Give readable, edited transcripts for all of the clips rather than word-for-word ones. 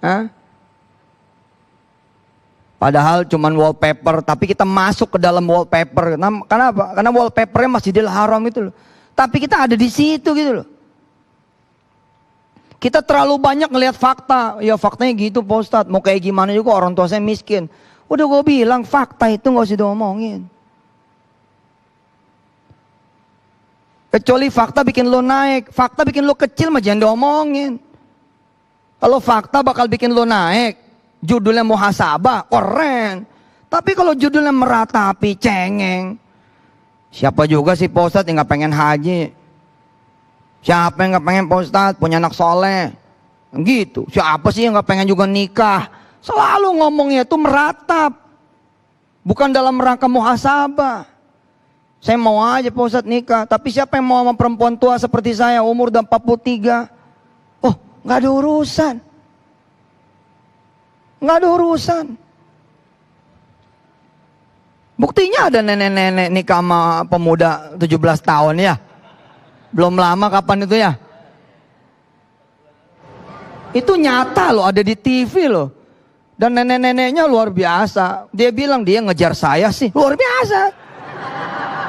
Hah? Padahal cuman wallpaper, tapi kita masuk ke dalam wallpaper. Kenapa? Karena wallpapernya Masjidil Haram itu loh. Tapi kita ada di situ gitu loh. Kita terlalu banyak ngelihat fakta. Ya faktanya gitu Pak Ustadz. Mau kayak gimana juga orang tua saya miskin. Udah gue bilang fakta itu gak usah diomongin. Kecuali fakta bikin lo naik. Fakta bikin lo kecil mah jangan diomongin. Kalau fakta bakal bikin lo naik, judulnya muhasabah, keren. Tapi kalau judulnya meratapi, cengeng. Siapa juga sih Pak Ustadz yang gak pengen haji? Siapa yang gak pengen Pak Ustadz punya anak soleh? Gitu. Siapa sih yang gak pengen juga nikah? Selalu ngomongnya itu meratap. Bukan dalam rangka muhasabah. Saya mau aja Pak Ustadz nikah. Tapi siapa yang mau sama perempuan tua seperti saya, umur udah 43? Oh, gak ada urusan. Gak ada urusan. Buktinya ada nenek-nenek nikah sama pemuda 17 tahun ya. Belum lama kapan itu ya? Itu nyata loh, ada di TV loh. Dan nenek-neneknya luar biasa. Dia bilang dia ngejar saya sih, luar biasa.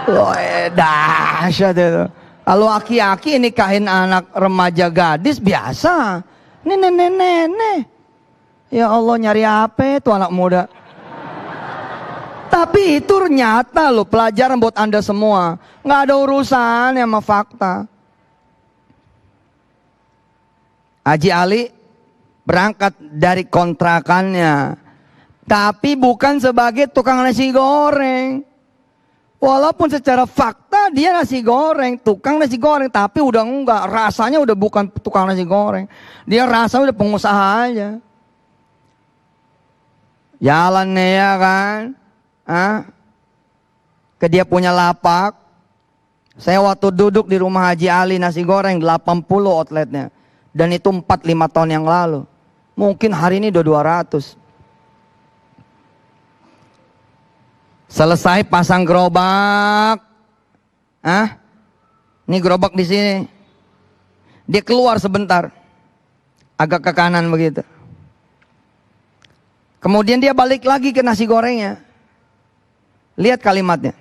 Loh, dahsyat itu. Kalau aki-aki nikahin anak remaja gadis biasa. Ini nenek-nenek. Ya Allah, nyari apa itu anak muda? Tapi itu nyata loh, pelajaran buat Anda semua. Nggak ada urusan sama fakta. Haji Ali berangkat dari kontrakannya, tapi bukan sebagai tukang nasi goreng. Walaupun secara fakta dia nasi goreng, tukang nasi goreng, tapi udah enggak, rasanya udah bukan tukang nasi goreng. Dia rasa udah pengusaha aja. Jalan nih ya kan, ke dia punya lapak. Saya waktu duduk di rumah Haji Ali nasi goreng 80 outletnya. Dan itu 4-5 tahun yang lalu. Mungkin hari ini udah 200. Selesai pasang gerobak. Ini gerobak di sini. Dia keluar sebentar. Agak ke kanan begitu. Kemudian dia balik lagi ke nasi gorengnya. Lihat kalimatnya.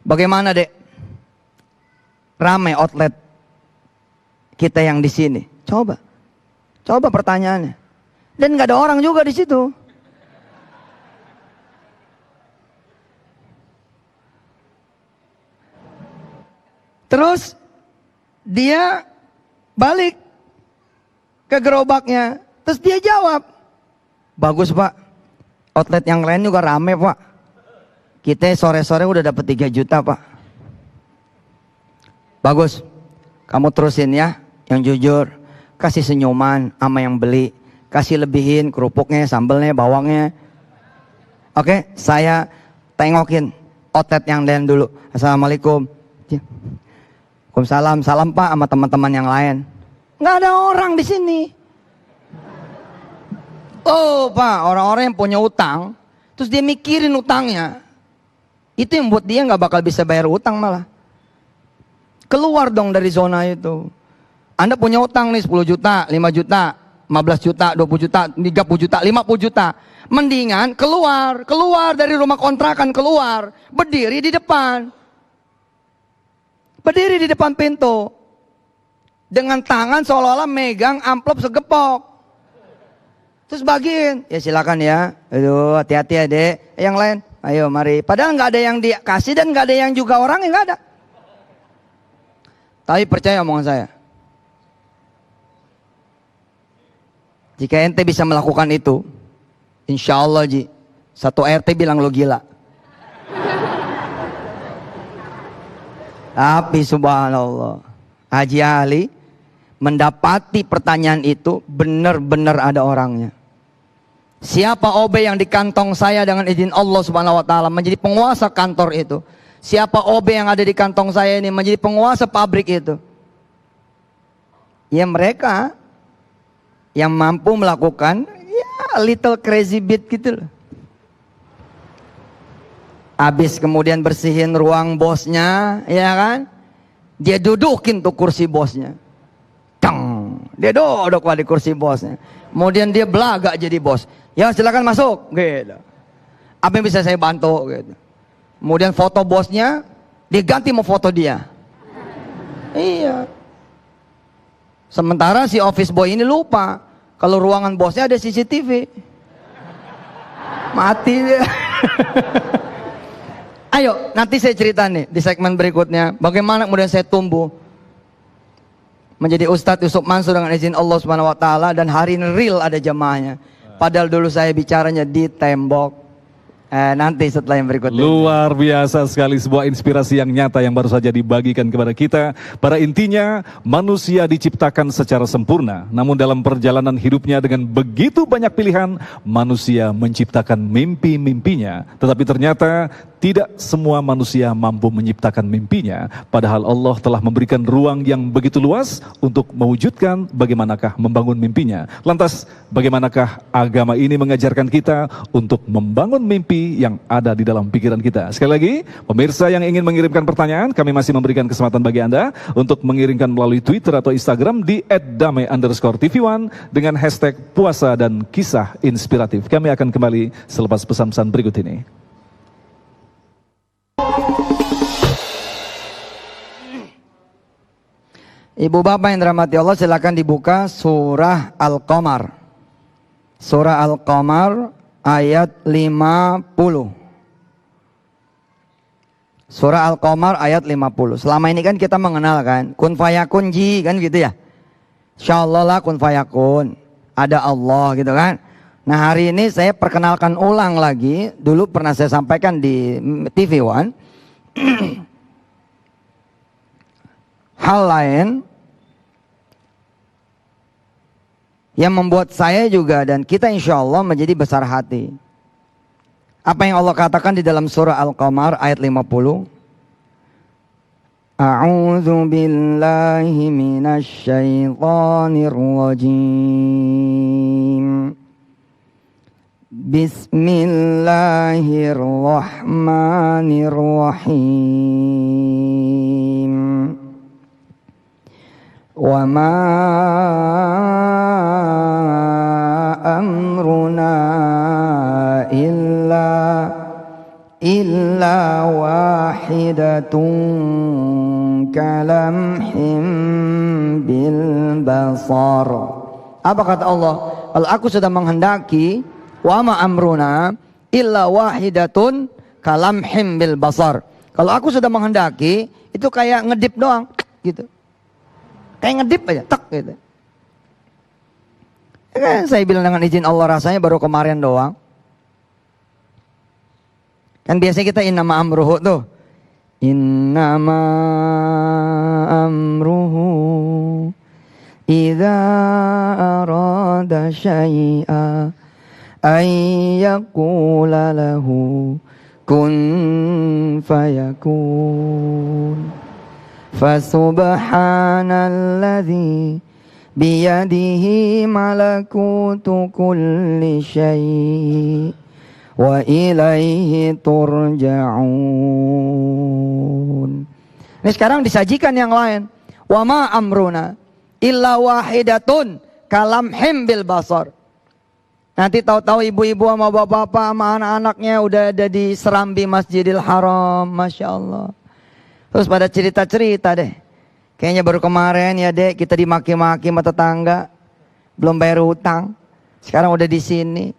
Bagaimana, Dek? Ramai outlet kita yang di sini. Coba pertanyaannya. Dan nggak ada orang juga di situ. Terus dia balik ke gerobaknya. Terus dia jawab, bagus Pak, outlet yang lain juga rame Pak. Kita sore-sore udah dapat 3 juta Pak. Bagus, kamu terusin ya, yang jujur. Kasih senyuman sama yang beli. Kasih lebihin kerupuknya, sambelnya, bawangnya. Oke, saya tengokin outlet yang lain dulu. Assalamualaikum. Waalaikumsalam, salam Pak sama teman-teman yang lain. Nggak ada orang di sini. Oh Pak, orang-orang yang punya utang, terus dia mikirin utangnya, itu yang buat dia nggak bakal bisa bayar utang malah. Keluar dong dari zona itu. Anda punya utang nih 10 juta, 5 juta, 15 juta, 20 juta, 30 juta, 50 juta. Mendingan keluar dari rumah kontrakan, keluar, berdiri di depan. Berdiri di depan pintu. Dengan tangan seolah-olah megang amplop segepok. Terus bagiin, ya silakan ya. Aduh, hati-hati ya Dek. Yang lain, ayo mari. Padahal nggak ada yang dikasih dan nggak ada yang juga orang yang nggak ada. Tapi percaya omongan saya. Jika ente bisa melakukan itu, insya Allah Ji, satu RT bilang lo gila. Tapi subhanallah, Haji Ali mendapati pertanyaan itu benar-benar ada orangnya. Siapa OB yang di kantong saya dengan izin Allah subhanahu wa ta'ala menjadi penguasa kantor itu? Siapa OB yang ada di kantong saya ini menjadi penguasa pabrik itu? Ya mereka yang mampu melakukan ya little crazy bit gitu loh. Habis kemudian bersihin ruang bosnya, ya kan? Dia dudukin tuh kursi bosnya. Cang, Dia duduk di kursi bosnya. Kemudian dia belagak jadi bos. Ya silakan masuk. Gitu. Apa yang bisa saya bantu? Gitu. Kemudian foto bosnya diganti mau foto dia. Iya. Sementara si office boy ini lupa kalau ruangan bosnya ada CCTV. Mati dia. Ayo, nanti saya cerita nih di segmen berikutnya bagaimana kemudian saya tumbuh menjadi Ustadz Yusuf Mansur dengan izin Allah Subhanahu wa taala, dan hari ini real ada jamaahnya. Padahal dulu saya bicaranya di tembok. Nanti setelah yang berikut ini. Luar biasa sekali, sebuah inspirasi yang nyata yang baru saja dibagikan kepada kita. Pada intinya manusia diciptakan secara sempurna, namun dalam perjalanan hidupnya dengan begitu banyak pilihan, manusia menciptakan mimpi-mimpinya. Tetapi ternyata tidak semua manusia mampu menciptakan mimpinya, padahal Allah telah memberikan ruang yang begitu luas untuk mewujudkan bagaimanakah membangun mimpinya. Lantas bagaimanakah agama ini mengajarkan kita untuk membangun mimpi yang ada di dalam pikiran kita? Sekali lagi, pemirsa yang ingin mengirimkan pertanyaan, kami masih memberikan kesempatan bagi Anda untuk mengirimkan melalui Twitter atau Instagram di @damai_tv1 dengan hashtag puasa dan kisah inspiratif. Kami akan kembali selepas pesan-pesan berikut ini. Ibu bapak yang dirahmati Allah, silakan dibuka surah Al-Qamar. Surah Al-Qamar ayat 50. Surah Al-Qamar ayat 50. Selama ini kan kita mengenal kan, kun fayakun ji kan gitu ya. Insyaallah lah kun fayakun. Ada Allah gitu kan. Nah hari ini saya perkenalkan ulang lagi. Dulu pernah saya sampaikan di TV One. Hal lain yang membuat saya juga dan kita insya Allah menjadi besar hati. Apa yang Allah katakan di dalam surah Al-Qamar ayat 50. A'udzu billahi minasy syaithanir rajim. Bismillahirrahmanirrahim. Wa ma amruna illa wahidatun kalamhim bil basar. Apa kata Allah? Kalau aku sudah menghendaki, wa ma amruna illa wahidatun kalamhim bil basar. Kalau aku sudah menghendaki, itu kayak ngedip doang gitu. Kayak ngedip aja, tek gitu. Ya kan, saya bilang dengan izin Allah rasanya baru kemarin doang. Kan biasanya kita innama amruhu tuh. Innama amruhu idza arada syai'a ayyaqula lahu kun fayakun. Fasubhanalladzi biyadihi malakutu kulli syai' wa ilaihi turja'un. Ini sekarang disajikan yang lain. Wa ma amruna illa wahidatun kalamhim bil basar. Nanti tahu-tahu ibu-ibu sama bapak-bapak sama anak-anaknya udah ada di serambi Masjidil Haram, Masya Allah. Terus pada cerita-cerita deh. Kayaknya baru kemarin ya dek kita dimaki-maki sama tetangga. Belum bayar hutang. Sekarang udah di sini.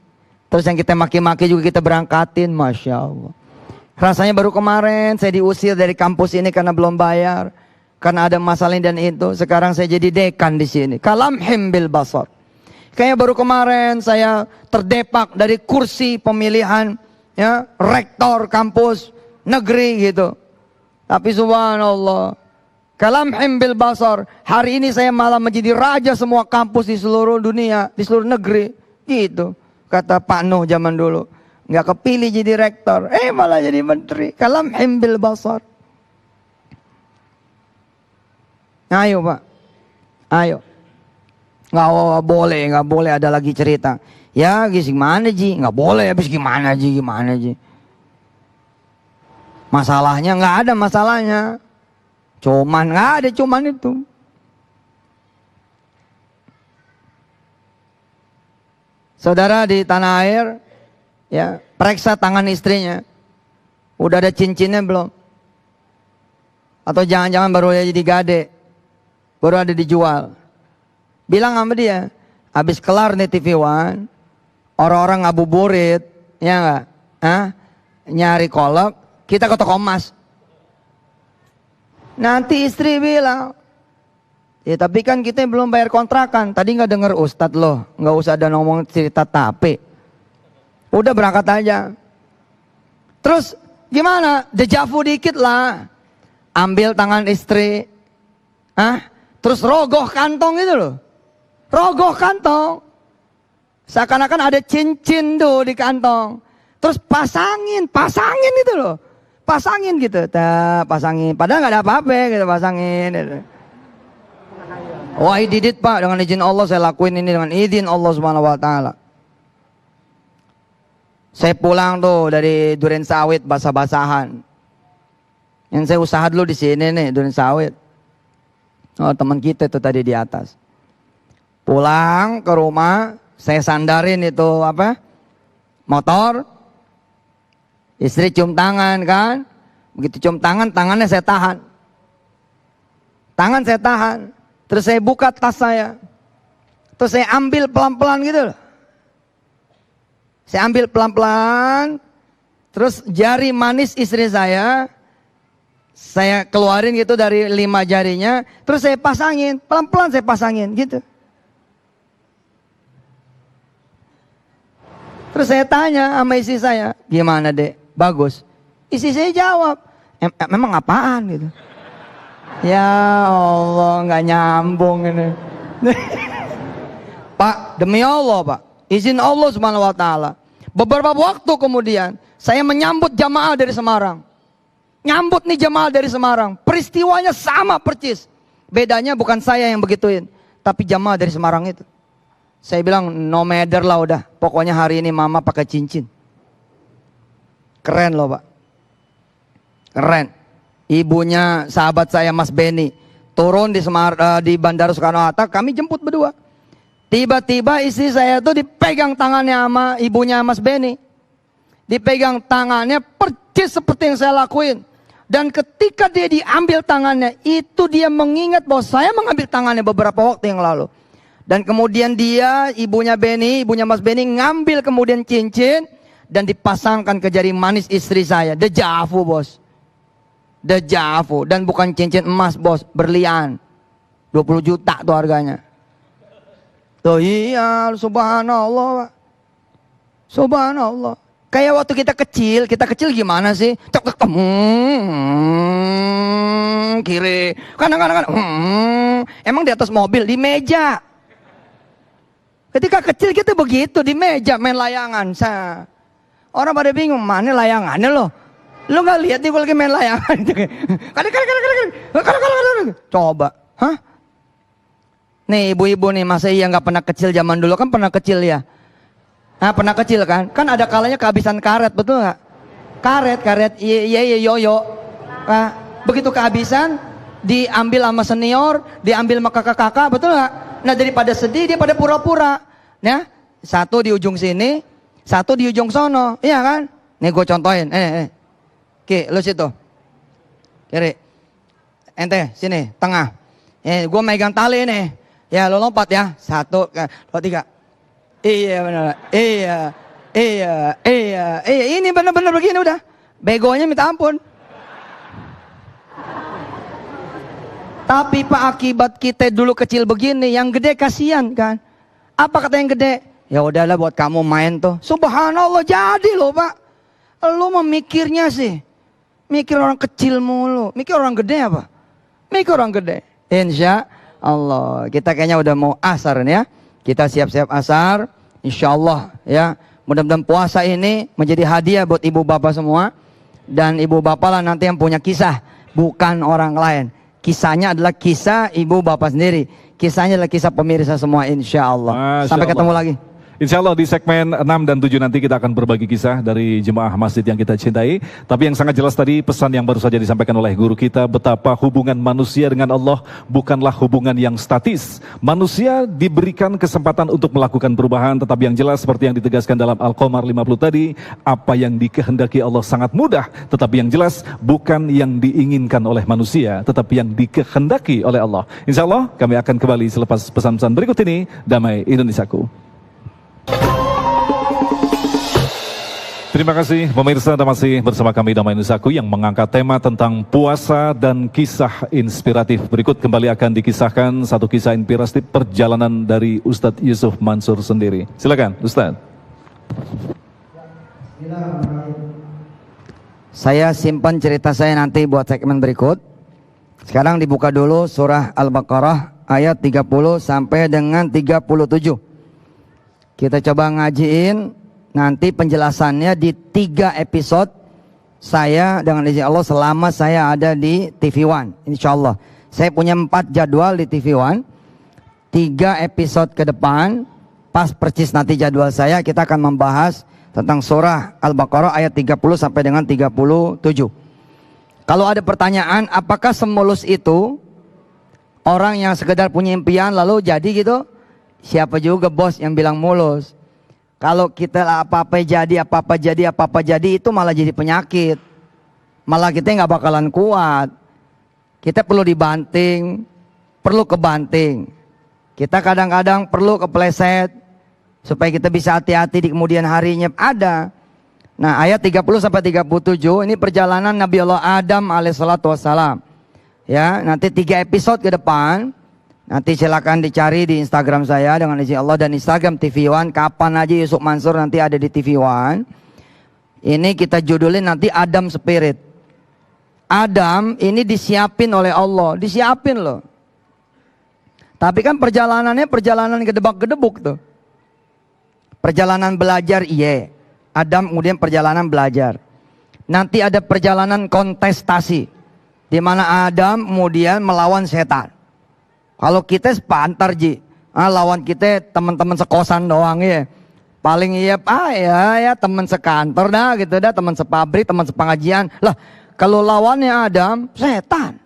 Terus yang kita maki-maki juga kita berangkatin. Masya Allah. Rasanya baru kemarin saya diusir dari kampus ini karena belum bayar. Karena ada masalah ini dan itu. Sekarang saya jadi dekan di sini. Kalamhim bil basar. Kayaknya baru kemarin saya terdepak dari kursi pemilihan ya rektor kampus negeri gitu. Tapi subhanallah, kalamhim bil basar. Hari ini saya malah menjadi raja semua kampus di seluruh dunia, di seluruh negeri. Gitu. Kata Pak Nuh zaman dulu. Nggak kepilih jadi rektor. Malah jadi menteri. Kalamhim bil basar. Ayo Pak. Ayo. Nggak boleh ada lagi cerita. Ya gimana Ji? Nggak boleh habis gimana Ji? Masalahnya nggak ada masalahnya. Cuman nggak ada cuman itu. Saudara di tanah air, ya, periksa tangan istrinya. Udah ada cincinnya belum? Atau jangan-jangan baru aja digade, baru ada dijual. Bilang sama dia, habis kelar nih TV One, orang-orang ngabuburit, ya enggak? Nyari kolak, kita ke toko emas. Nanti istri bilang, ya tapi kan kita belum bayar kontrakan. Tadi nggak denger ustadz loh, nggak usah ada ngomong cerita tape. Udah berangkat aja. Terus gimana? Dejavu dikit lah. Ambil tangan istri, terus rogoh kantong itu loh. Rogoh kantong. Seakan-akan ada cincin tuh di kantong. Terus pasangin itu loh. Pasangin gitu, pasangin. Padahal nggak ada apa-apa gitu, pasangin. Gitu. Wah, he did it, Pak, dengan izin Allah saya lakuin ini dengan izin Allah Subhanahu wa taala. Saya pulang tuh dari Duren Sawit basah-basahan. Yang saya usaha dulu di sini nih, Duren Sawit. Oh, teman kita itu tadi di atas. Pulang ke rumah, saya sandarin itu motor. Istri cium tangan kan. Begitu cium tangan, tangannya saya tahan. Tangan saya tahan. Terus saya buka tas saya. Terus saya ambil pelan-pelan gitu loh. Saya ambil pelan-pelan. Terus jari manis istri saya keluarin gitu dari 5 jarinya. Terus saya pasangin, pelan-pelan saya pasangin gitu. Terus saya tanya sama istri saya, gimana dek? Bagus. Istri saya jawab, memang apaan gitu. Ya Allah, nggak nyambung ini. Pak, demi Allah Pak, izin Allah Subhanahu wa taala. Beberapa waktu kemudian, saya menyambut jamaah dari Semarang. Nyambut nih jamaah dari Semarang. Peristiwanya sama percis. Bedanya bukan saya yang begituin, tapi jamaah dari Semarang itu. Saya bilang, no matter lah udah. Pokoknya hari ini mama pakai cincin. Keren loh Pak. Keren. Ibunya sahabat saya Mas Beni turun di Bandara Soekarno-Hatta, kami jemput berdua. Tiba-tiba istri saya tuh dipegang tangannya sama ibunya Mas Beni. Dipegang tangannya persis seperti yang saya lakuin. Dan ketika dia diambil tangannya, itu dia mengingat bahwa saya mengambil tangannya beberapa waktu yang lalu. Dan kemudian dia, ibunya Mas Beni ngambil kemudian cincin dan dipasangkan ke jari manis istri saya. Dejavu bos. Dejavu. Dan bukan cincin emas bos, berlian. 20 juta tuh harganya. Tuh iya, subhanallah. Subhanallah. Kayak waktu kita kecil gimana sih? Kiri, kanan. Emang di atas mobil, di meja. Ketika kecil kita begitu, di meja main layangan. Orang pada bingung, mana layangannya loh? Lo nggak lihat nih gue lagi main layangan? Coba, Nih ibu-ibu nih, masa iya nggak pernah kecil zaman dulu? Kan pernah kecil ya? Nah, pernah kecil kan? Kan ada kalanya kehabisan karet, betul nggak? Karet, iya, yoyo. Nah, begitu kehabisan, diambil sama senior, diambil sama kakak-kakak, betul nggak? Nah, daripada sedih, dia pada pura-pura. Ya, satu di ujung sini, satu di ujung sono, iya kan? Nih gue contohin, Oke, lu situ, kiri, ente sini, tengah. Gue megang tali nih, ya lo lompat ya, 1, 2, 3. Iya benar. Iya. Ini benar-benar begini udah. Begonya minta ampun. Tapi Pak, akibat kita dulu kecil begini, yang gede kasihan kan. Apa kata yang gede? Ya udahlah buat kamu main tuh. Subhanallah jadi loh Pak. Lu memikirnya sih. Mikir orang kecil mulu. Mikir orang gede apa? Mikir orang gede. Insya Allah. Kita kayaknya udah mau asar nih ya. Kita siap-siap asar, insya Allah ya. Mudah-mudahan puasa ini menjadi hadiah buat ibu bapak semua. Dan ibu bapak lah nanti yang punya kisah, bukan orang lain. Kisahnya adalah kisah ibu bapak sendiri. Kisahnya adalah kisah pemirsa semua, insya Allah. Sampai ketemu lagi. Insya Allah di segmen 6 dan 7 nanti kita akan berbagi kisah dari jemaah masjid yang kita cintai. Tapi yang sangat jelas tadi pesan yang baru saja disampaikan oleh guru kita, betapa hubungan manusia dengan Allah bukanlah hubungan yang statis. Manusia diberikan kesempatan untuk melakukan perubahan, tetapi yang jelas seperti yang ditegaskan dalam Al-Qamar 50 tadi, apa yang dikehendaki Allah sangat mudah, tetapi yang jelas bukan yang diinginkan oleh manusia, tetapi yang dikehendaki oleh Allah. Insya Allah kami akan kembali selepas pesan-pesan berikut ini. Damai Indonesiaku. Terima kasih pemirsa, dan masih bersama kami Damai Indonesiaku yang mengangkat tema tentang puasa dan kisah inspiratif. Berikut kembali akan dikisahkan satu kisah inspiratif perjalanan dari Ustadz Yusuf Mansur sendiri. Silakan Ustadz. Saya simpan cerita saya nanti buat segmen berikut. Sekarang dibuka dulu surah Al-Baqarah ayat 30 sampai dengan 37. Kita coba ngajiin nanti penjelasannya di 3 episode saya dengan izin Allah selama saya ada di TV One. Insya Allah. Saya punya 4 jadwal di TV One. 3 episode ke depan, pas percis nanti jadwal saya, kita akan membahas tentang surah Al-Baqarah ayat 30 sampai dengan 37. Kalau ada pertanyaan, apakah semulus itu orang yang sekedar punya impian lalu jadi gitu? Siapa juga bos yang bilang mulus? Kalau kita apa-apa jadi, apa-apa jadi, apa-apa jadi, itu malah jadi penyakit. Malah kita nggak bakalan kuat. Kita perlu dibanting, perlu kebanting. Kita kadang-kadang perlu kepleset supaya kita bisa hati-hati di kemudian harinya. Ada. Nah, ayat 30 sampai 37 ini perjalanan Nabi Allah Adam alaihissalatu wassalam. Ya, nanti 3 episode ke depan. Nanti silakan dicari di Instagram saya dengan izin Allah dan Instagram TV One. Kapan aja Yusuf Mansur nanti ada di TV One. Ini kita judulin nanti Adam Spirit. Adam ini disiapin oleh Allah, disiapin loh. Tapi kan perjalanannya perjalanan gedebak-gedebuk tuh. Perjalanan belajar iya. Adam kemudian perjalanan belajar. Nanti ada perjalanan kontestasi, di mana Adam kemudian melawan setan. Kalau kita sepantar ji, lawan kita teman-teman sekosan doang ya. Paling iya ya teman sekantor dah gitu dah, teman sepabrik, teman sepengajian. Lah kalau lawannya Adam, setan.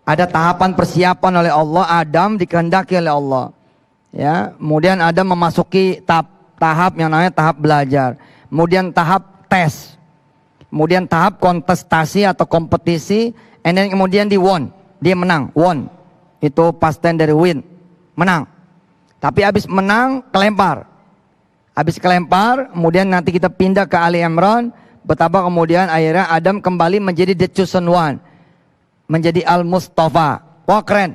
Ada tahapan persiapan oleh Allah, Adam dikehendaki oleh Allah. Ya, kemudian Adam memasuki tahap yang namanya tahap belajar. Kemudian tahap tes. Kemudian tahap kontestasi atau kompetisi. And then kemudian di won, dia menang, won. Itu past tense dari win, menang. Tapi habis menang, kelempar. Habis kelempar, kemudian nanti kita pindah ke Ali Imran. Betapa kemudian akhirnya Adam kembali menjadi the chosen one. Menjadi Al-Mustafa. Wah keren.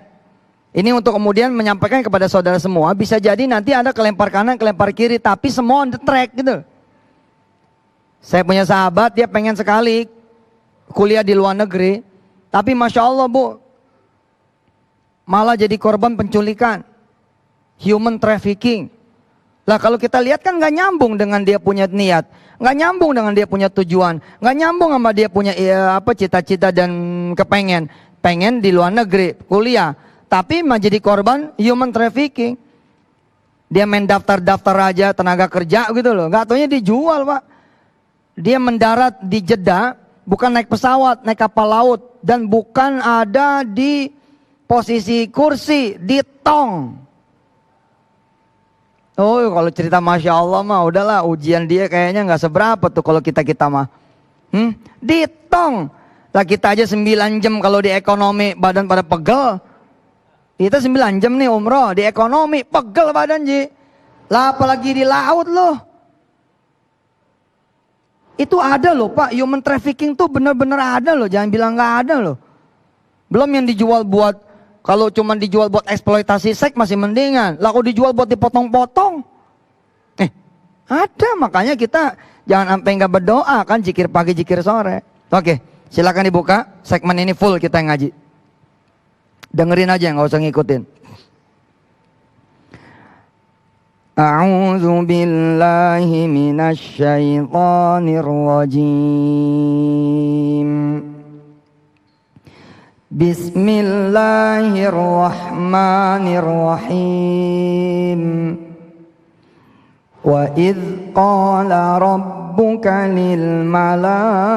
Ini untuk kemudian menyampaikan kepada saudara semua. Bisa jadi nanti ada kelempar kanan, kelempar kiri. Tapi semua on the track gitu. Saya punya sahabat, dia pengen sekali kuliah di luar negeri. Tapi Masya Allah bu, malah jadi korban penculikan, human trafficking. Lah kalau kita lihat kan nggak nyambung dengan dia punya niat, nggak nyambung dengan dia punya tujuan, nggak nyambung sama dia punya cita-cita dan pengen di luar negeri kuliah, tapi malah jadi korban human trafficking. Dia main daftar-daftar aja tenaga kerja gitu loh, nggak taunya dijual pak. Dia mendarat di Jeddah, bukan naik pesawat, naik kapal laut. Dan bukan ada di posisi kursi, di tong. Oh kalau cerita Masya Allah mah udahlah, ujian dia kayaknya nggak seberapa tuh kalau kita mah. Di tong. Lah kita aja 9 jam kalau di ekonomi badan pada pegel. Kita 9 jam nih umroh, di ekonomi pegel badan ji. Lah apalagi di laut loh. Itu ada loh pak, human trafficking tuh bener-bener ada loh, jangan bilang nggak ada loh. Belum yang dijual buat, kalau cuma dijual buat eksploitasi seks masih mendingan. Lah kalau dijual buat dipotong-potong, ada. Makanya kita jangan sampai nggak berdoa kan, zikir pagi zikir sore. Oke, silakan dibuka segmen ini full kita yang ngaji. Dengerin aja nggak usah ngikutin. A'udzu billahi minasy syaithanir rajim. Bismillahirrahmanirrahim. Wa idh qala rabbuka lil malaikati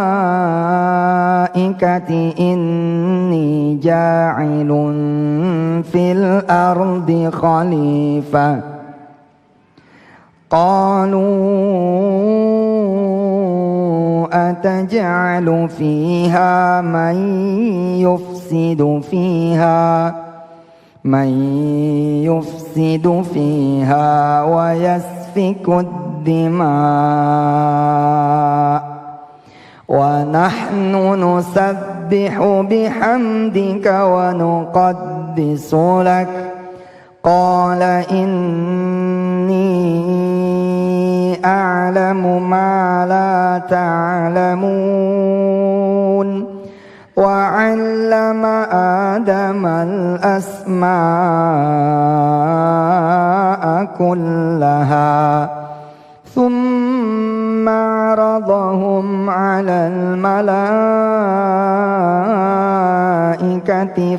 inni ja'ilun fil ardi khalifah. Qalu ataj'alu fiha man yufsidu fiha wa yasfikud dima' wa nahnu nusabbihu bihamdika wa nuqaddisu lak. Qala inni a'lamu ma la ta'lamun wa 'allama Adama al-asma'a kullaha thumma 'aradahum 'alal malaikati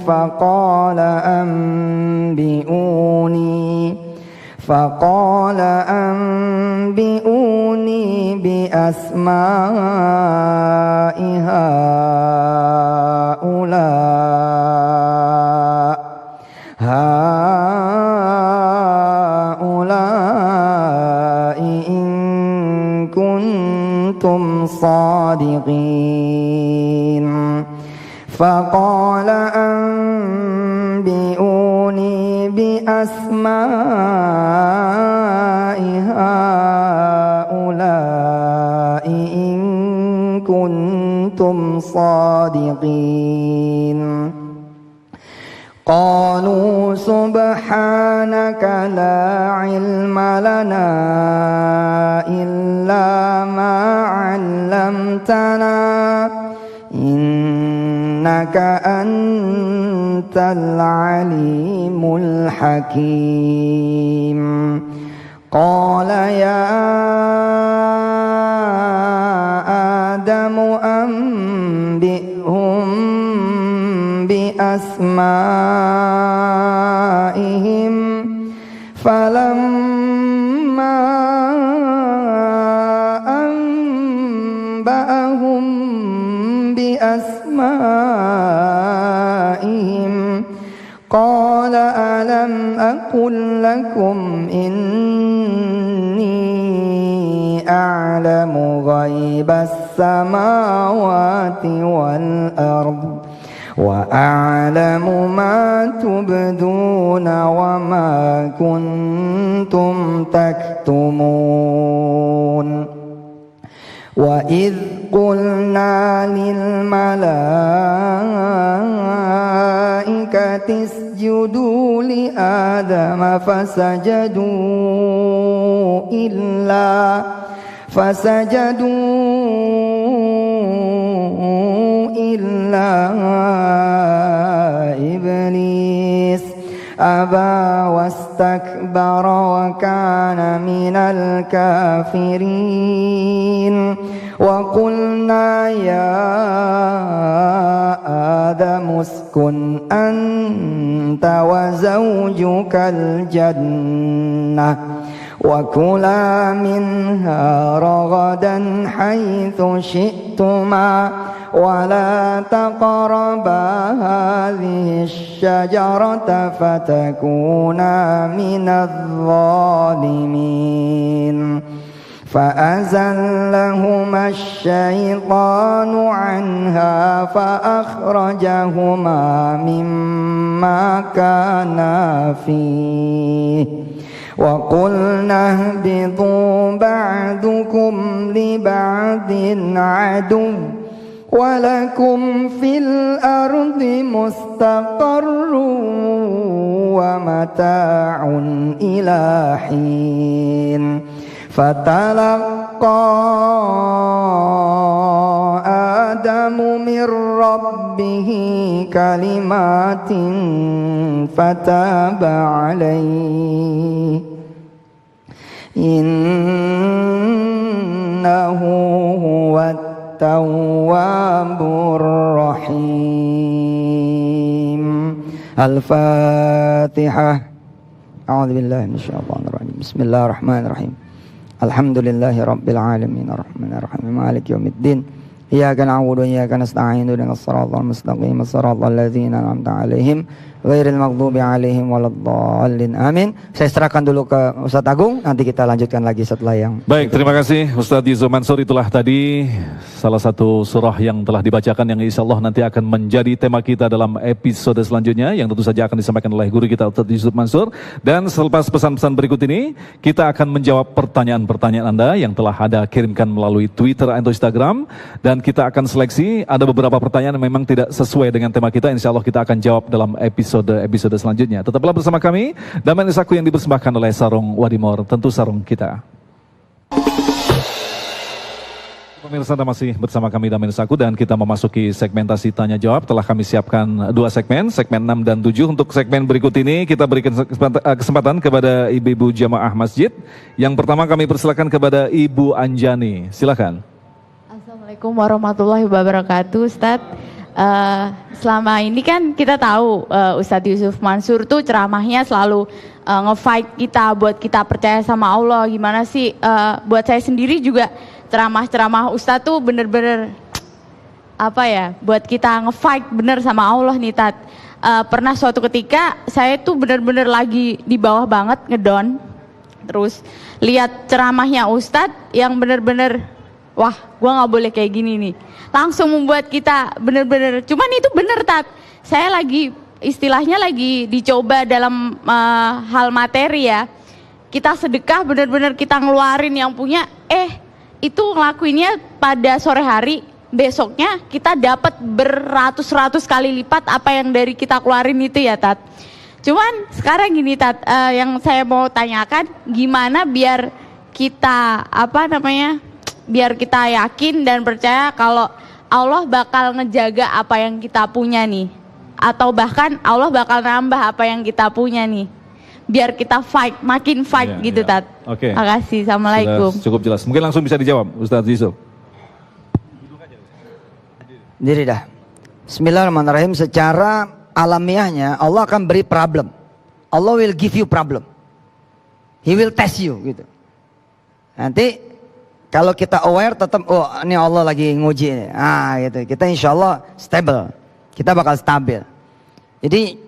faqala anbi'uni bi asma'i haula'i in kuntum sadiqin. Faqala anbi'uni bi asma'i haula'i in kuntum sadiqin. Qalu subhanaka la ilma lana illa ma 'allamtana innaka antal alimul hakim. Qala ya Adamu anbi'hum bi asma'ihim falamma anba'ahum bi asma'ihim qala alam aqul lakum inni a'lamu ghaibas samawati wal ardh wa a'lamu ma tubduna wa ma kuntum taktumun. Wa idh qulna lil malaikati isjudu li Adama fasajadu illa iblis aba wastakbara wa kana minal kafirin. Wa qulna ya Adamu uskun anta wa zawjukal jannah wa kula minha ragadan haitsu syi'tuma wa la taqraba hadhihi asy-syajarata fatakuna minadh dhalimin. فأزلهما الشيطان عنها فأخرجهما مما كانا فيه وقلنا اهبطوا بعضكم لبعض عدو ولكم في الأرض مستقر ومتاع إلى حين فتلقى آدم من ربه كلمات فتاب عليه إنه هو التواب الرحيم. Al-Fatihah. A'udzubillahi minasyaitonirrajim. Bismillahirrahmanirrahim. Alhamdulillahi rabbil alamin arrahmanirrahim maliki yaumiddin. Iyyaka na'budu wa iyyaka nasta'in ihdinas siratal mustaqim siratal ladzina an'amta 'alaihim ghairil maghdubi 'alaihim waladdallin. Amin. Saya serahkan dulu ke Ustaz Agung, nanti kita lanjutkan lagi setelah yang. Baik, terima kasih Ustadz Yusuf Mansur. Itulah tadi salah satu surah yang telah dibacakan yang insya Allah nanti akan menjadi tema kita dalam episode selanjutnya yang tentu saja akan disampaikan oleh guru kita Ustadz Yusuf Mansur. Dan selepas pesan-pesan berikut ini kita akan menjawab pertanyaan-pertanyaan Anda yang telah ada kirimkan melalui Twitter atau Instagram, dan kita akan seleksi ada beberapa pertanyaan yang memang tidak sesuai dengan tema kita. Insya Allah kita akan jawab dalam episode selanjutnya. Tetaplah bersama kami. Damai Nusaku yang dipersembahkan oleh Sarung Wadimor, tentu sarung kita. Pemirsa, Anda masih bersama kami Damai Nusaku dan kita memasuki segmentasi tanya jawab. Telah kami siapkan 2 segmen 6 dan 7. Untuk segmen berikut ini kita berikan kesempatan kepada ibu-ibu jamaah masjid. Yang pertama kami persilakan kepada Ibu Anjani. Silakan. Assalamualaikum warahmatullahi wabarakatuh, Ustadz. Selama ini kan kita tahu Ustadz Yusuf Mansur tuh ceramahnya selalu nge-fight kita buat kita percaya sama Allah. Gimana sih, buat saya sendiri juga ceramah-ceramah Ustadz tuh bener-bener apa ya, buat kita nge-fight bener sama Allah nih, Tat. Pernah suatu ketika saya tuh bener-bener lagi di bawah banget, ngedown. Terus lihat ceramahnya Ustadz yang bener-bener, wah, gua nggak boleh kayak gini nih. Langsung membuat kita bener-bener, cuman itu bener, Tat. Saya lagi, istilahnya lagi dicoba dalam hal materi ya. Kita sedekah bener-bener kita ngeluarin yang punya, itu ngelakuinnya pada sore hari, besoknya kita dapat beratus-ratus kali lipat apa yang dari kita keluarin itu ya, Tat. Cuman sekarang gini, Tat, yang saya mau tanyakan, gimana biar kita, biar kita yakin dan percaya kalau Allah bakal ngejaga apa yang kita punya nih, atau bahkan Allah bakal nambah apa yang kita punya nih, biar kita fight, makin fight gitu, Tat. Oke. Makasih, Assalamualaikum. Sudah cukup jelas. Mungkin langsung bisa dijawab, Ustadz Yusuf. Diri dah. Bismillahirrahmanirrahim. Secara alamiahnya Allah akan beri problem. Allah will give you problem. He will test you gitu. Nanti kalau kita aware tetap, oh ini Allah lagi nguji ini. Gitu. Kita insya Allah stable. Kita bakal stabil. Jadi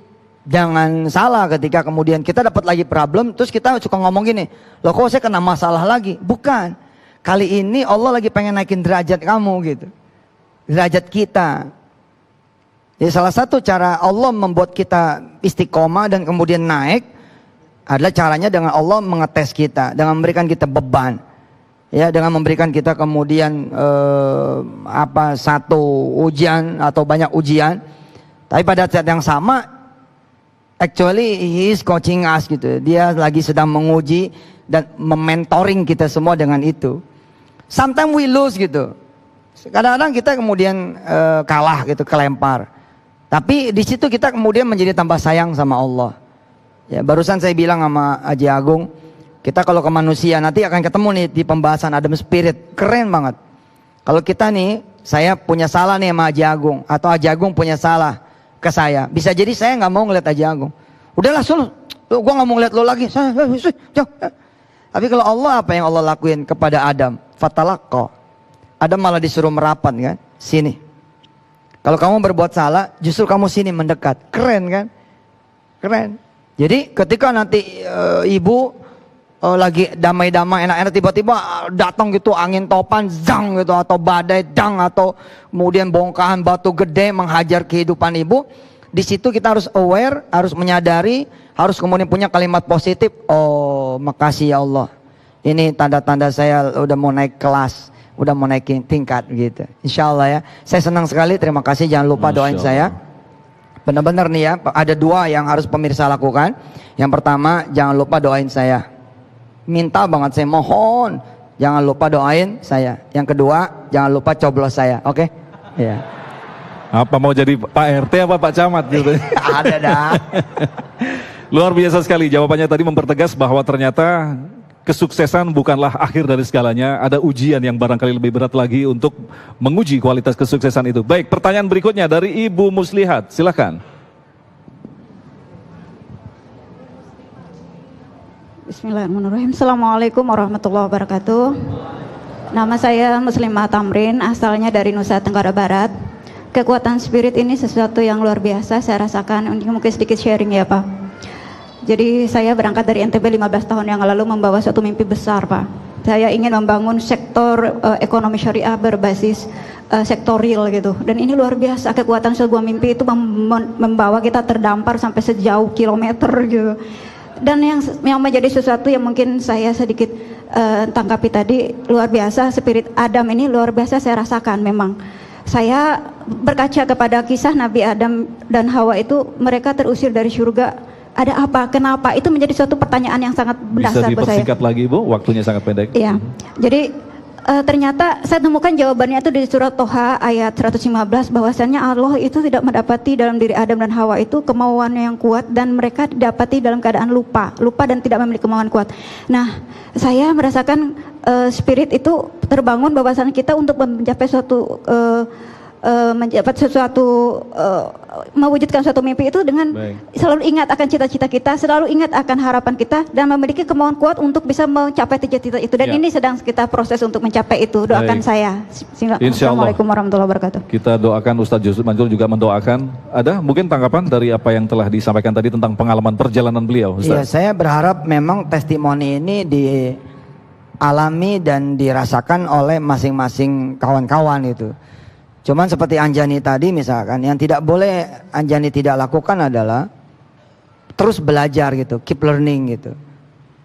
jangan salah ketika kemudian kita dapat lagi problem, terus kita suka ngomong gini, loh kok saya kena masalah lagi? Bukan. Kali ini Allah lagi pengen naikin derajat kamu gitu. Derajat kita. Jadi salah satu cara Allah membuat kita istiqomah dan kemudian naik adalah caranya dengan Allah mengetes kita, dengan memberikan kita beban. Ya, dengan memberikan kita kemudian satu ujian atau banyak ujian. Tapi pada saat yang sama, actually he is coaching us gitu. Dia lagi sedang menguji dan mementoring kita semua dengan itu. Sometimes we lose gitu. Kadang-kadang kita kemudian kalah gitu, kelempar. Tapi di situ kita kemudian menjadi tambah sayang sama Allah. Ya, barusan saya bilang sama Haji Agung, kita kalau ke manusia nanti akan ketemu nih di pembahasan Adam Spirit. Keren banget. Kalau kita nih, saya punya salah nih sama Haji Agung, atau Haji Agung punya salah ke saya. Bisa jadi saya nggak mau ngeliat Haji Agung. Udahlah Sul, gue nggak mau ngeliat lo lagi. Tapi kalau Allah, apa yang Allah lakuin kepada Adam? Fatalaqqa. Adam malah disuruh merapat kan, sini. Kalau kamu berbuat salah, justru kamu sini mendekat. Keren kan? Keren. Jadi ketika nanti ibu lagi damai-damai enak-enak, tiba-tiba datang gitu angin topan zang gitu, atau badai dang, atau kemudian bongkahan batu gede menghajar kehidupan ibu. Di situ kita harus aware, harus menyadari, harus kemudian punya kalimat positif. Oh, makasih ya Allah, ini tanda-tanda saya udah mau naik kelas, udah mau naikin tingkat gitu. Insya Allah ya, saya senang sekali, terima kasih. Jangan lupa doain saya. Benar-benar nih ya, ada 2 yang harus pemirsa lakukan. Yang pertama, jangan lupa doain saya. Minta banget, saya mohon jangan lupa doain saya. Yang kedua, jangan lupa coblos saya, oke? Ya. Apa mau jadi Pak RT apa Pak Camat gitu? Ada dah. Luar biasa sekali jawabannya tadi, mempertegas bahwa ternyata kesuksesan bukanlah akhir dari segalanya. Ada ujian yang barangkali lebih berat lagi untuk menguji kualitas kesuksesan itu. Baik, pertanyaan berikutnya dari Ibu Muslihat, silakan. Bismillahirrahmanirrahim. Assalamualaikum warahmatullahi wabarakatuh. Nama saya Muslimah Tamrin, asalnya dari Nusa Tenggara Barat. Kekuatan spirit ini sesuatu yang luar biasa saya rasakan. Ini mungkin sedikit sharing ya Pak. Jadi saya berangkat dari NTB 15 tahun yang lalu membawa suatu mimpi besar Pak. Saya ingin membangun sektor ekonomi syariah berbasis sektor real gitu. Dan ini luar biasa, kekuatan sebuah mimpi itu membawa kita terdampar sampai sejauh kilometer gitu. Dan yang menjadi sesuatu yang mungkin saya sedikit tanggapi tadi, luar biasa spirit Adam ini luar biasa saya rasakan. Memang saya berkaca kepada kisah Nabi Adam dan Hawa itu, mereka terusir dari surga. Ada apa? Kenapa? Itu menjadi suatu pertanyaan yang sangat mendasar buat saya. Bisa dipersingkat lagi Bu, waktunya sangat pendek. Iya. Jadi ternyata saya temukan jawabannya itu di surat Toha ayat 115, bahwasannya Allah itu tidak mendapati dalam diri Adam dan Hawa itu kemauannya yang kuat, dan mereka didapati dalam keadaan lupa dan tidak memiliki kemauan kuat. Nah, saya merasakan spirit itu terbangun bahwasannya kita untuk mencapai suatu mewujudkan suatu mimpi itu dengan selalu ingat akan cita-cita kita, selalu ingat akan harapan kita, dan memiliki kemauan kuat untuk bisa mencapai cita-cita itu. Dan ini sedang kita proses untuk mencapai itu. Doakan saya. Assalamualaikum warahmatullahi wabarakatuh. Kita doakan Ustadz Yusuf Mansur juga mendoakan. Ada mungkin tanggapan dari apa yang telah disampaikan tadi tentang pengalaman perjalanan beliau, Ustadz? Iya, saya berharap memang testimoni ini dialami dan dirasakan oleh masing-masing kawan-kawan itu. Cuman seperti Anjani tadi misalkan, yang tidak boleh Anjani tidak lakukan adalah terus belajar gitu, keep learning gitu.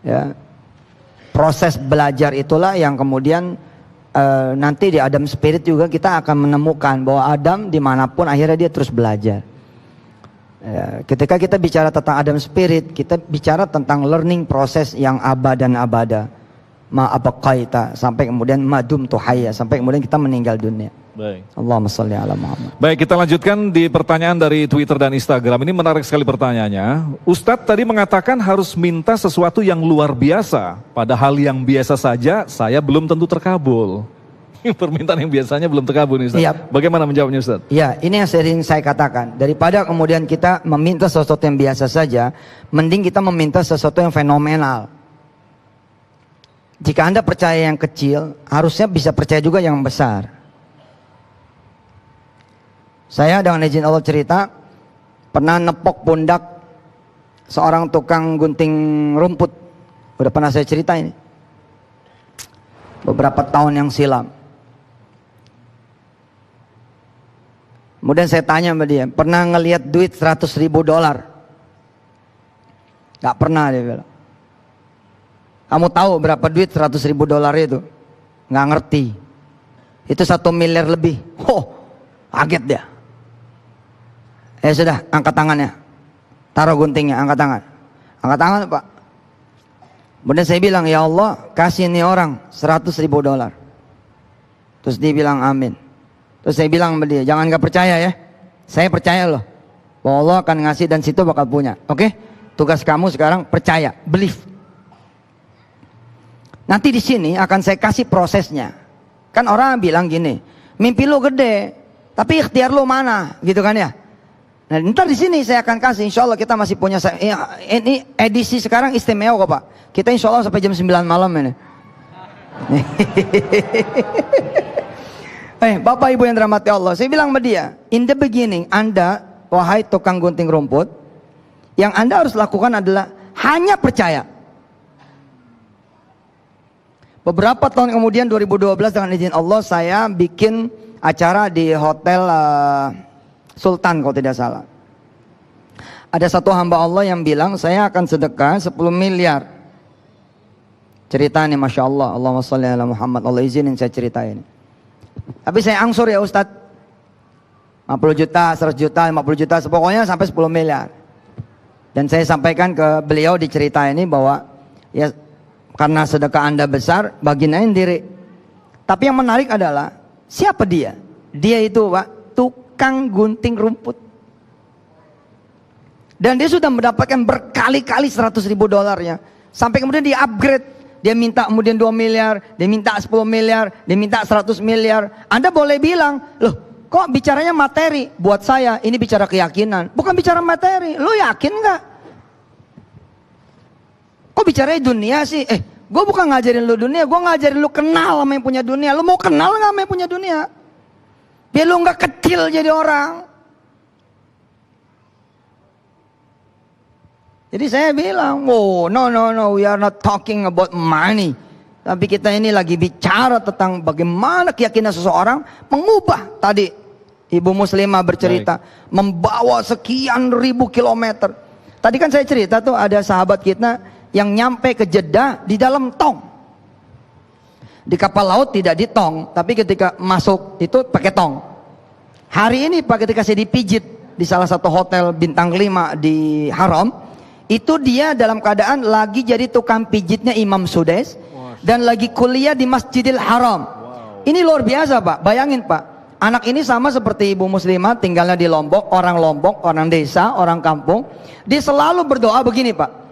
Ya. Proses belajar itulah yang kemudian nanti di Adam Spirit juga kita akan menemukan bahwa Adam dimanapun akhirnya dia terus belajar. Ya, ketika kita bicara tentang Adam Spirit, kita bicara tentang learning proses yang abadan abada. Ma'abaqaita, sampai kemudian madum tuhaya, sampai kemudian kita meninggal dunia. Baik. Allahumma sholli ala Muhammad. Baik, kita lanjutkan di pertanyaan dari Twitter dan Instagram. Ini menarik sekali pertanyaannya. Ustadz tadi mengatakan harus minta sesuatu yang luar biasa. Padahal yang biasa saja saya belum tentu terkabul. Permintaan yang biasanya belum terkabul nih Ustadz. Iya. Bagaimana menjawabnya Ustadz? Ya, ini yang sering saya katakan. Daripada kemudian kita meminta sesuatu yang biasa saja, mending kita meminta sesuatu yang fenomenal. Jika Anda percaya yang kecil, harusnya bisa percaya juga yang besar. Saya dengan izin Allah cerita, pernah nepok pundak seorang tukang gunting rumput. Udah pernah saya cerita ini. Beberapa tahun yang silam. Kemudian saya tanya sama dia, pernah ngelihat duit $100.000? Gak pernah, dia bilang. Kamu tahu berapa duit $100.000 itu? Nggak ngerti. Itu 1 miliar lebih. Oh, kaget dia. Ya sudah, angkat tangannya. Taruh guntingnya, angkat tangan. Angkat tangan Pak. Kemudian saya bilang, ya Allah, kasih ini orang $100.000. Terus dia bilang amin. Terus saya bilang sama dia, jangan gak percaya ya. Saya percaya loh, bahwa Allah akan ngasih dan situ bakal punya. Oke? Tugas kamu sekarang percaya, believe. Nanti di sini akan saya kasih prosesnya. Kan orang bilang gini, mimpi lo gede, tapi ikhtiar lo mana, gitu kan ya? Nah, ntar di sini saya akan kasih. Insya Allah kita masih punya. Ini edisi sekarang istimewa kok Pak. Kita insya Allah sampai jam 9 malam ini. Bapak Ibu yang dirahmati Allah, saya bilang sama dia, in the beginning, Anda, wahai tukang gunting rumput, yang Anda harus lakukan adalah hanya percaya. Beberapa tahun kemudian 2012 dengan izin Allah saya bikin acara di hotel Sultan kalau tidak salah. Ada satu hamba Allah yang bilang saya akan sedekah 10 miliar. Cerita nih Masya Allah, Allahumma sholli ala Muhammad. Allah izinin saya ceritain. Tapi saya angsur ya Ustadz, 50 juta, 100 juta, 50 juta, pokoknya sampai 10 miliar. Dan saya sampaikan ke beliau di cerita ini bahwa ya karena sedekah Anda besar, bagiin diri. Tapi yang menarik adalah siapa dia? Dia itu Pak, tukang gunting rumput. Dan dia sudah mendapatkan berkali-kali $100.000 ya. Sampai kemudian dia upgrade. Dia minta kemudian 2 miliar, dia minta 10 miliar, dia minta 100 miliar. Anda boleh bilang, loh kok bicaranya materi? Buat saya ini bicara keyakinan, bukan bicara materi. Lo yakin nggak? Kok bicaranya dunia sih? Gue bukan ngajarin lu dunia, gue ngajarin lu kenal sama yang punya dunia. Lu mau kenal gak sama yang punya dunia? Biar lu gak kecil jadi orang. Jadi saya bilang, oh no, we are not talking about money. Tapi kita ini lagi bicara tentang bagaimana keyakinan seseorang mengubah. Tadi Ibu Muslimah bercerita, membawa sekian ribu kilometer. Tadi kan saya cerita tuh ada sahabat kita yang nyampe ke Jeddah di dalam tong. Di kapal laut tidak di tong, tapi ketika masuk itu pakai tong. Hari ini Pak, ketika saya dipijit di salah satu hotel bintang 5 di Haram, itu dia dalam keadaan lagi jadi tukang pijitnya Imam Sudais dan lagi kuliah di Masjidil Haram. Ini luar biasa Pak, bayangin Pak. Anak ini sama seperti Ibu Muslimah, tinggalnya di Lombok, orang desa, orang kampung. Dia selalu berdoa begini Pak.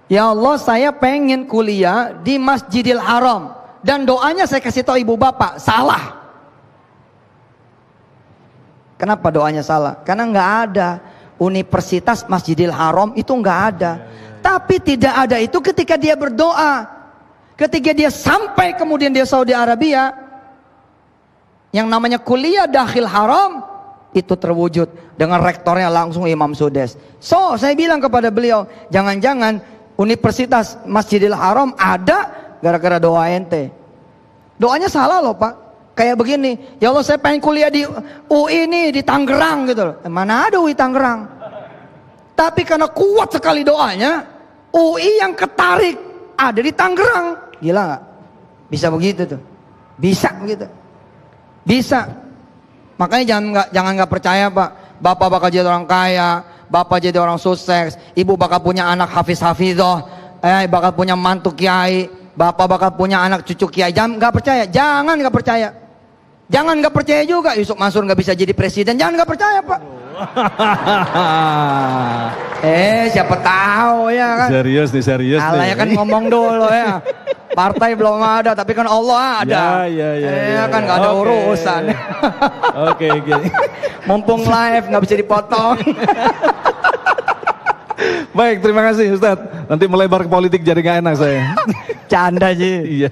Ya Allah, saya pengen kuliah di Masjidil Haram. Dan doanya saya kasih tahu ibu bapak, salah. Kenapa doanya salah? Karena nggak ada Universitas Masjidil Haram, itu nggak ada. Tapi tidak ada itu ketika dia berdoa. Ketika dia sampai kemudian dia Saudi Arabia, yang namanya kuliah Dakhil Haram, itu terwujud dengan rektornya langsung Imam Sudais. So, saya bilang kepada beliau, jangan-jangan Universitas Masjidil Haram ada gara-gara doa ente. Doanya salah loh Pak. Kayak begini, ya Allah saya pengen kuliah di UI ini di Tangerang gitu loh. Mana ada UI Tangerang? Tapi karena kuat sekali doanya, UI yang ketarik ada di Tangerang. Gila nggak? Bisa begitu tuh. Bisa begitu. Bisa. Makanya jangan nggak percaya Pak. Bapak bakal jadi orang kaya, bapak jadi orang sukses, ibu bakal punya anak hafiz-hafizah, bakal punya mantu kiai, bapak bakal punya anak cucu kiai. Jangan nggak percaya, jangan nggak percaya. Jangan nggak percaya juga Yusuf Mansur nggak bisa jadi presiden, jangan nggak percaya Pak. Siapa tahu ya kan. Serius nih. Allah ya kan ngomong dulu ya. Partai belum ada, tapi kan Allah ada. Ya, kan nggak ada urusan. Oke. Mumpung live nggak bisa dipotong. Baik, terima kasih Ustadz. Nanti melebar ke politik jadi nggak enak saya. Canda sih. Iya.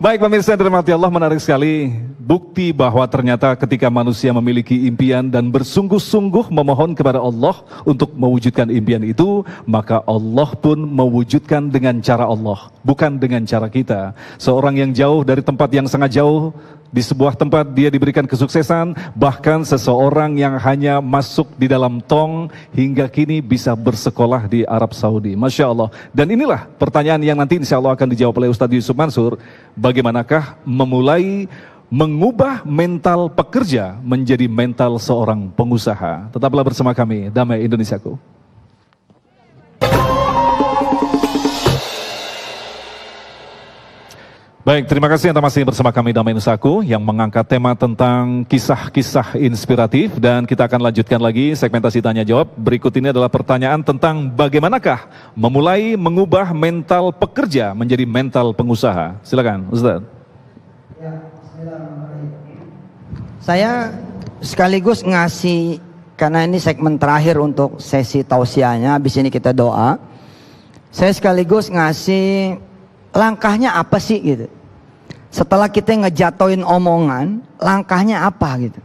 Baik pemirsa yang dirahmati Allah, menarik sekali bukti bahwa ternyata ketika manusia memiliki impian dan bersungguh-sungguh memohon kepada Allah untuk mewujudkan impian itu, maka Allah pun mewujudkan dengan cara Allah, bukan dengan cara kita. Seorang yang jauh dari tempat yang sangat jauh, di sebuah tempat dia diberikan kesuksesan, bahkan seseorang yang hanya masuk di dalam tong hingga kini bisa bersekolah di Arab Saudi. Masya Allah. Dan inilah pertanyaan yang nanti insya Allah akan dijawab oleh Ustadz Yusuf Mansur. Bagaimanakah memulai mengubah mental pekerja menjadi mental seorang pengusaha? Tetaplah bersama kami, Damai Indonesiaku. Baik, terima kasih Anda masih bersama kami Damai Nusaku yang mengangkat tema tentang kisah-kisah inspiratif, dan kita akan lanjutkan lagi segmentasi tanya jawab. Berikut ini adalah pertanyaan tentang bagaimanakah memulai mengubah mental pekerja menjadi mental pengusaha. Silakan, Ustaz. Ya, saya sekaligus ngasih, karena ini segmen terakhir untuk sesi tausiahnya, habis ini kita doa. Saya sekaligus ngasih langkahnya apa sih gitu. Setelah kita ngejatoin omongan, langkahnya apa gitu.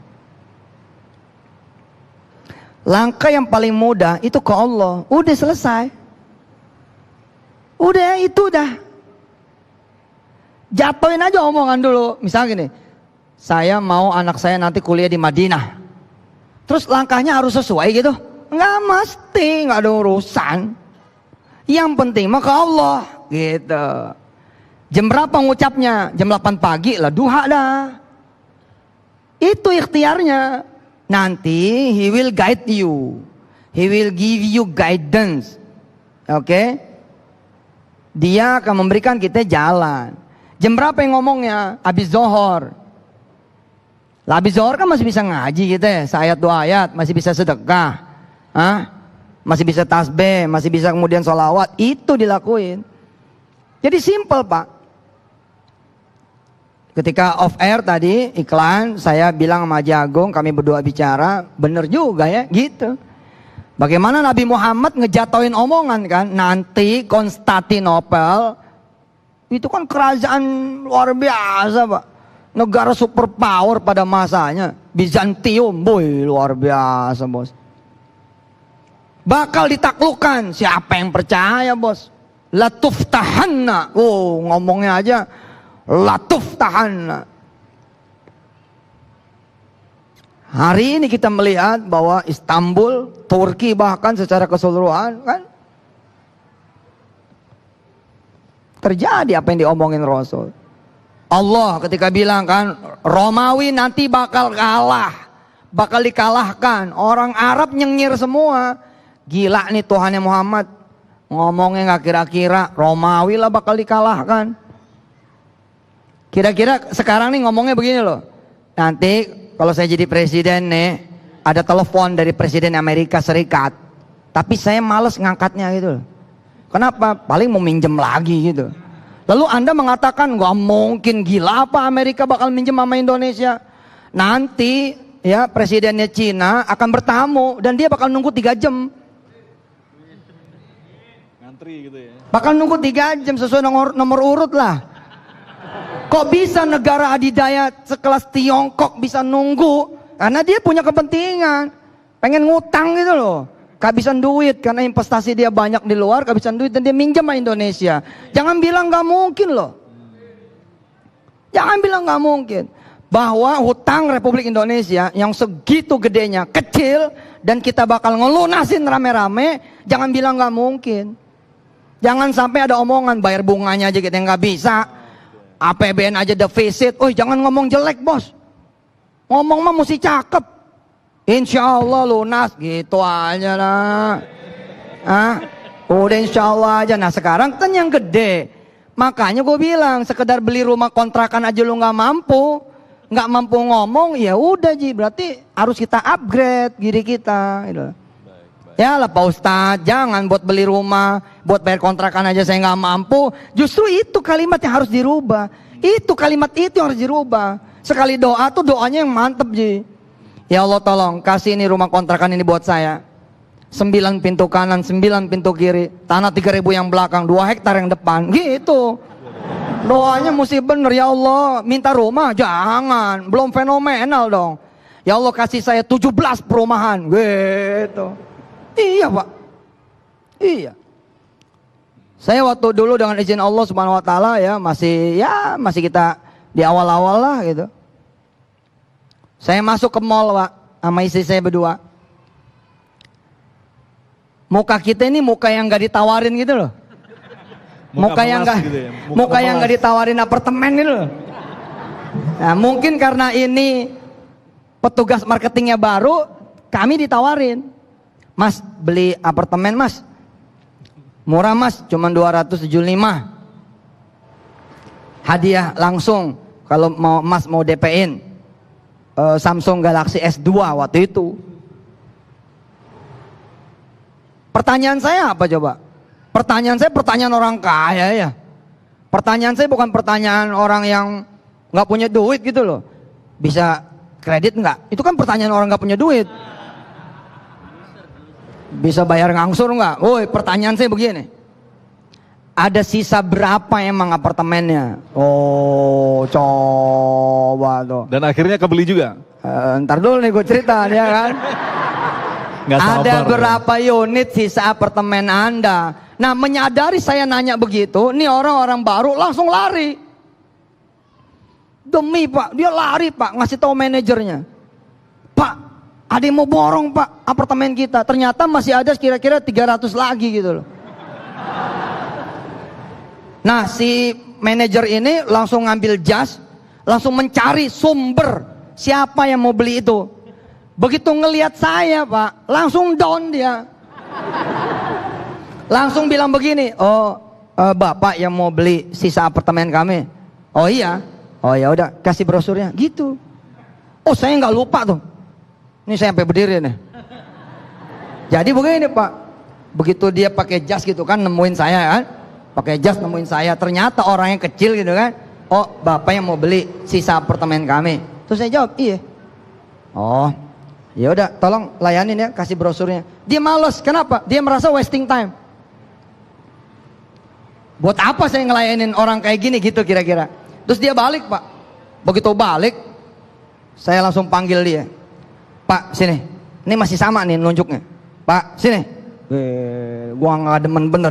Langkah yang paling mudah itu ke Allah. Udah selesai. Udah itu udah. Jatoin aja omongan dulu. Misalnya gini, saya mau anak saya nanti kuliah di Madinah. Terus langkahnya harus sesuai gitu? Nggak mesti, nggak ada urusan. Yang penting mah ke Allah gitu. Jam berapa ngucapnya? Jam 8 pagi lah, duha dah. Itu ikhtiarnya. Nanti he will guide you. He will give you guidance. Oke? Dia akan memberikan kita jalan. Jam berapa yang ngomongnya? Habis zohor. Lah habis zohor kan masih bisa ngaji gitu ya, seayat 2 ayat, masih bisa sedekah. Masih bisa tasbih, masih bisa kemudian sholawat. Itu dilakuin. Jadi simple Pak. Ketika off air tadi iklan, saya bilang sama Haji Agung, kami berdua bicara, bener juga ya gitu. Bagaimana Nabi Muhammad ngejatoin omongan kan, nanti Konstantinopel itu kan kerajaan luar biasa Pak, negara superpower pada masanya, Bizantium, boy luar biasa bos. Bakal ditaklukkan, siapa yang percaya bos? Latuftahanna, oh ngomongnya aja latuftahanna. Hari ini kita melihat bahwa Istanbul, Turki bahkan secara keseluruhan kan terjadi apa yang diomongin Rasul. Allah ketika bilang kan, Romawi nanti bakal kalah, bakal dikalahkan. Orang Arab nyengir semua. Gila nih Tuhannya Muhammad, ngomongnya nggak kira-kira, Romawi lah bakal dikalahkan. Kira-kira sekarang nih ngomongnya begini loh, nanti kalau saya jadi presiden nih, ada telepon dari presiden Amerika Serikat, tapi saya males ngangkatnya gitu loh. Kenapa? Paling mau minjem lagi gitu. Lalu Anda mengatakan nggak mungkin, gila apa Amerika bakal minjem sama Indonesia? Nanti ya presidennya Cina akan bertamu dan dia bakal nunggu 3 jam. Ngantri gitu ya. Bakal nunggu 3 jam sesuai nomor urut lah. Kok bisa negara adidaya sekelas Tiongkok bisa nunggu? Karena dia punya kepentingan, pengen ngutang gitu loh. Kehabisan duit karena investasi dia banyak di luar, kehabisan duit dan dia minjem sama Indonesia. Jangan bilang nggak mungkin loh. Jangan bilang nggak mungkin bahwa hutang Republik Indonesia yang segitu gedenya kecil dan kita bakal ngelunasin rame-rame. Jangan bilang nggak mungkin. Jangan sampai ada omongan bayar bunganya aja kita nggak bisa, APBN aja defisit. Oh jangan ngomong jelek bos, ngomong mah mesti cakep. Insya Allah lunas gitu aja lah. Udah insya Allah aja. Nah sekarang kan yang gede, makanya gue bilang sekedar beli rumah kontrakan aja lu nggak mampu ngomong, ya udah Ji, berarti harus kita upgrade diri kita gitu. Ya lah Pak Ustadz, jangan buat beli rumah, buat bayar kontrakan aja saya nggak mampu. Justru itu kalimat yang harus dirubah. Itu kalimat itu yang harus dirubah. Sekali doa tuh doanya yang mantep Ji. Ya Allah tolong kasih ini rumah kontrakan ini buat saya. 9 pintu kanan, 9 pintu kiri, tanah 3.000 yang belakang, 2 hektar yang depan, gitu. Doanya mesti bener, ya Allah minta rumah jangan, belum fenomenal dong. Ya Allah kasih saya 17 perumahan, gitu. Iya Pak, iya. Saya waktu dulu dengan izin Allah Subhanahu Wa Taala ya masih kita di awal-awal lah gitu. Saya masuk ke mall Pak, sama istri saya berdua. Muka kita ini muka yang gak ditawarin gitu loh. Muka yang gak, gitu ya? Muka yang gak ditawarin apartemen gitu loh. Nah mungkin karena ini petugas marketingnya baru, kami ditawarin. Mas beli apartemen mas, murah mas, cuma 275. Hadiah langsung kalau mas mau DP-in Samsung Galaxy S2 waktu itu. Pertanyaan saya apa coba? Pertanyaan saya pertanyaan orang kaya ya. Pertanyaan saya bukan pertanyaan orang yang nggak punya duit gitu loh. Bisa kredit nggak? Itu kan pertanyaan orang nggak punya duit. Bisa bayar ngangsur nggak? Woi, pertanyaan saya begini. Ada sisa berapa emang apartemennya? Oh, coba tuh. Dan akhirnya kebeli juga. Ntar dulu nih gue cerita ya kan. Nggak sabar, ada berapa unit sisa apartemen Anda? Nah menyadari saya nanya begitu, nih orang-orang baru langsung lari. Demi Pak, dia lari Pak, ngasih tahu manajernya. Pak, ada yang mau borong Pak apartemen kita. Ternyata masih ada kira-kira 300 lagi gitu loh. Nah si manajer ini langsung ngambil jas, langsung mencari sumber siapa yang mau beli itu. Begitu ngelihat saya Pak, langsung down dia. Langsung bilang begini, oh Bapak yang mau beli sisa apartemen kami. Oh iya, oh ya udah kasih brosurnya, gitu. Oh saya nggak lupa tuh. Ini saya sampai berdiri nih. Jadi begini Pak, begitu dia pakai jas gitu kan, nemuin saya kan, pakai jas nemuin saya. Ternyata orangnya kecil gitu kan. Oh Bapak yang mau beli sisa apartemen kami. Terus saya jawab, iya. Oh Ya udah, tolong layanin ya, kasih brosurnya. Dia males, kenapa? Dia merasa wasting time. Buat apa saya ngelayanin orang kayak gini gitu kira-kira. Terus dia balik Pak. Begitu balik, saya langsung panggil dia. Pak, sini. Ini masih sama nih nunjuknya. Pak, sini. Gua nggak demen bener.